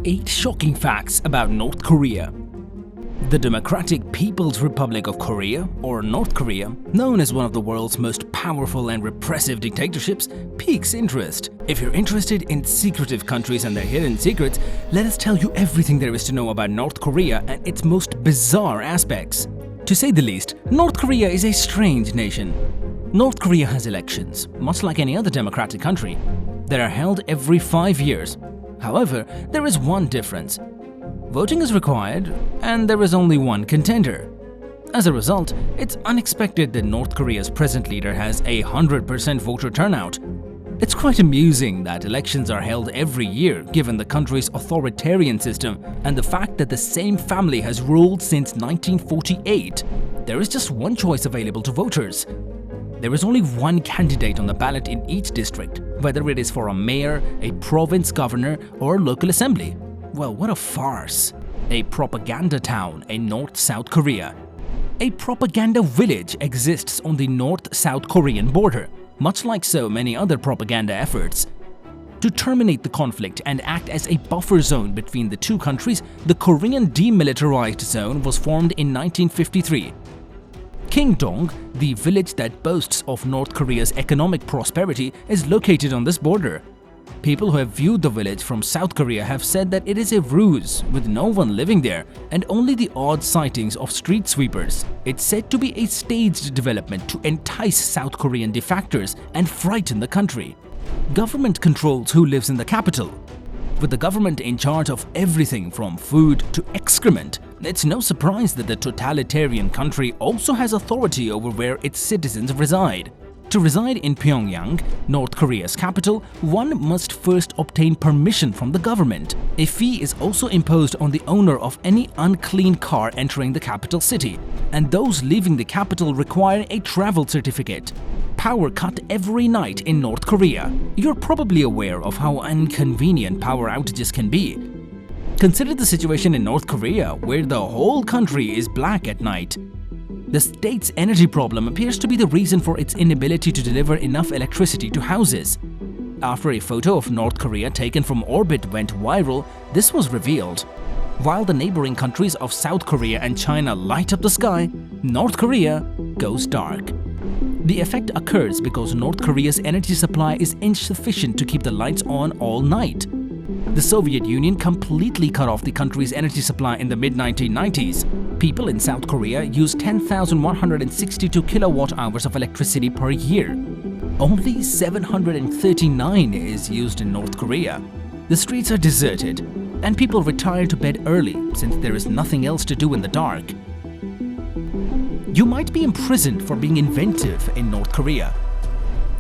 8 shocking facts about North Korea. The Democratic People's Republic of Korea, or North Korea, known as one of the world's most powerful and repressive dictatorships, piques interest. If you're interested in secretive countries and their hidden secrets, let us tell you everything there is to know about North Korea and its most bizarre aspects. To say the least, North Korea is a strange nation. North Korea has elections, much like any other democratic country, that are held every 5 years. However, there is one difference. Voting is required, and there is only one contender. As a result, it's unexpected that North Korea's present leader has a 100% voter turnout. It's quite amusing that elections are held every year given the country's authoritarian system and the fact that the same family has ruled since 1948. There is just one choice available to voters. There is only one candidate on the ballot in each district, whether it is for a mayor, a province governor, or local assembly. Well, what a farce. A propaganda town in North-South Korea. A propaganda village exists on the North-South Korean border, much like so many other propaganda efforts. To terminate the conflict and act as a buffer zone between the two countries, the Korean Demilitarized Zone was formed in 1953. Kingdong, the village that boasts of North Korea's economic prosperity, is located on this border. People who have viewed the village from South Korea have said that it is a ruse, with no one living there and only the odd sightings of street sweepers. It's said to be a staged development to entice South Korean defectors and frighten the country. Government controls who lives in the capital. With the government in charge of everything from food to excrement, it's no surprise that the totalitarian country also has authority over where its citizens reside. To reside in Pyongyang, North Korea's capital, one must first obtain permission from the government. A fee is also imposed on the owner of any unclean car entering the capital city, and those leaving the capital require a travel certificate. Power cut every night in North Korea. You're probably aware of how inconvenient power outages can be. Consider the situation in North Korea, where the whole country is black at night. The state's energy problem appears to be the reason for its inability to deliver enough electricity to houses. After a photo of North Korea taken from orbit went viral, this was revealed. While the neighboring countries of South Korea and China light up the sky, North Korea goes dark. The effect occurs because North Korea's energy supply is insufficient to keep the lights on all night. The Soviet Union completely cut off the country's energy supply in the mid-1990s. People in South Korea use 10,162 kilowatt-hours of electricity per year. Only 739 is used in North Korea. The streets are deserted, and people retire to bed early since there is nothing else to do in the dark. You might be imprisoned for being inventive in North Korea.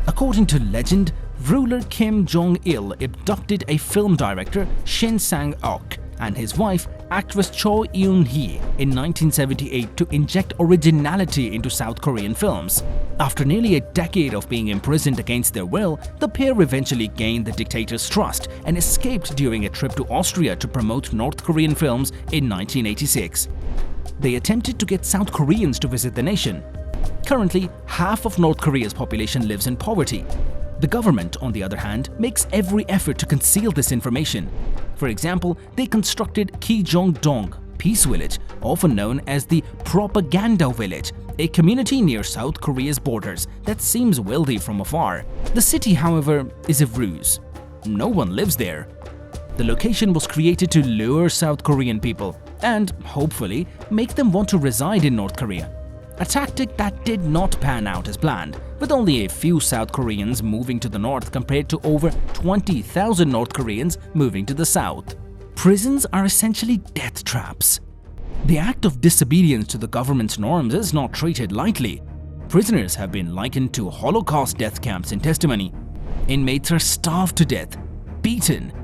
According to legend, ruler Kim Jong-il abducted a film director, Shin Sang-ok, and his wife, actress Cho Eun-hee, in 1978 to inject originality into South Korean films. After nearly a decade of being imprisoned against their will, the pair eventually gained the dictator's trust and escaped during a trip to Austria to promote North Korean films in 1986. They attempted to get South Koreans to visit the nation. Currently, half of North Korea's population lives in poverty. The government, on the other hand, makes every effort to conceal this information. For example, they constructed Kijong-dong, Peace Village, often known as the Propaganda Village, a community near South Korea's borders that seems wealthy from afar. The city, however, is a ruse. No one lives there. The location was created to lure South Korean people and, hopefully, make them want to reside in North Korea. A tactic that did not pan out as planned, with only a few South Koreans moving to the north compared to over 20,000 North Koreans moving to the south. Prisons are essentially death traps. The act of disobedience to the government's norms is not treated lightly. Prisoners have been likened to Holocaust death camps in testimony. Inmates are starved to death, beaten,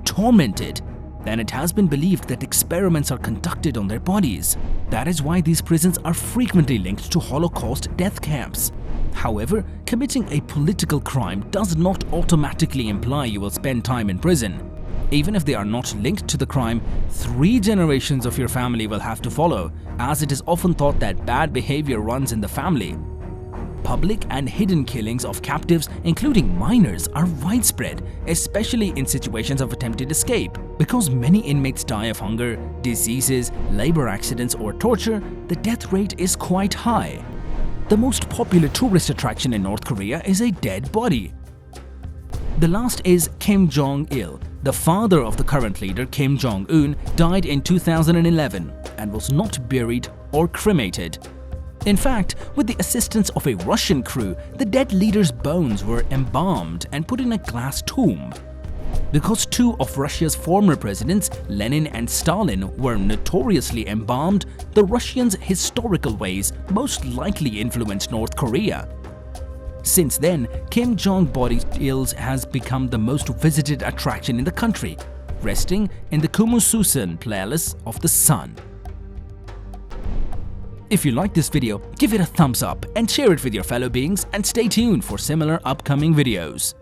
tormented, and it has been believed that experiments are conducted on their bodies. That is why these prisons are frequently linked to Holocaust death camps. However, committing a political crime does not automatically imply you will spend time in prison. Even if they are not linked to the crime, 3 generations of your family will have to follow, as it is often thought that bad behavior runs in the family. Public and hidden killings of captives, including minors, are widespread, especially in situations of attempted escape. Because many inmates die of hunger, diseases, labor accidents, or torture, the death rate is quite high. The most popular tourist attraction in North Korea is a dead body. The last is Kim Jong-il. The father of the current leader, Kim Jong-un, died in 2011 and was not buried or cremated. In fact, with the assistance of a Russian crew, the dead leader's bones were embalmed and put in a glass tomb. Because two of Russia's former presidents, Lenin and Stalin, were notoriously embalmed, the Russians' historical ways most likely influenced North Korea. Since then, Kim Jong-il has become the most visited attraction in the country, resting in the Kumususan Palace of the Sun. If you liked this video, give it a thumbs up and share it with your fellow beings, and stay tuned for similar upcoming videos.